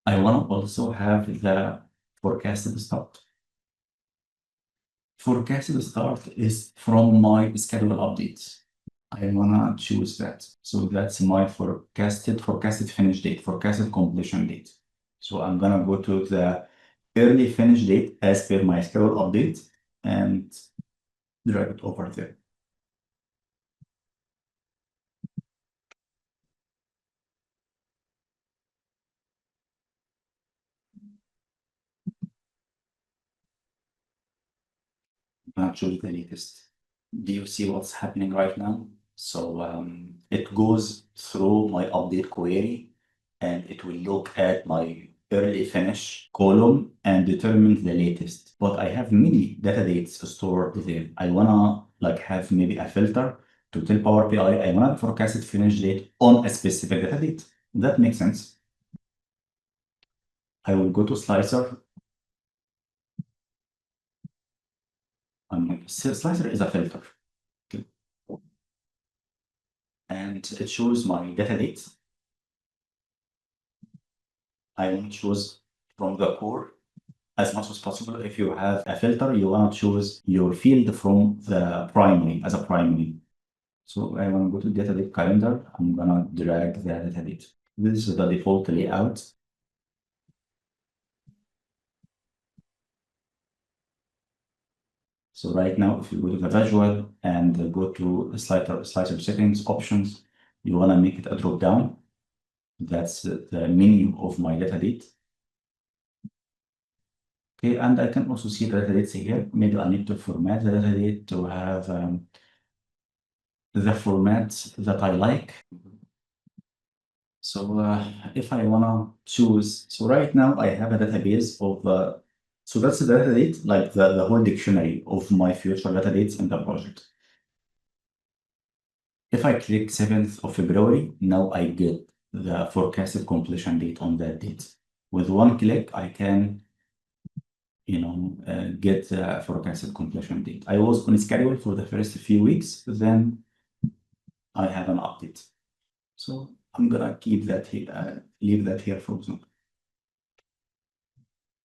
I want to also have the forecasted start. Forecasted start is from my schedule updates. I wanna choose that. So that's my forecasted finish date, forecasted completion date. So I'm gonna go to the early finish date as per my schedule update and drag it over there. I'm gonna choose the latest. Do you see what's happening right now? So it goes through my update query and it will look at my early finish column and determine the latest. But I have many data dates stored there. I wanna like have maybe a filter to tell Power BI I want a forecasted finish date on a specific data date. That makes sense. I will go to Slicer. Slicer is a filter. Okay. And it shows my data dates. I want to choose from the core as much as possible. If you have a filter, you want to choose your field from the primary as a primary. So I want to go to data date calendar. I'm gonna drag the data date. This is the default layout. So right now, if you go to the visual and go to the slicer settings options, you want to make it a drop down. That's the menu of my data date. Okay, and I can also see the data dates here. Maybe I need to format the data date to have the format that I like. So if I wanna choose, so right now I have a database of, so that's the data date, like the whole dictionary of my future data dates in the project. If I click 7th of February, now I get the forecasted completion date on that date. With one click, I can, get the forecasted completion date. I was on schedule for the first few weeks, then I have an update. So I'm gonna keep that here, leave that here for example.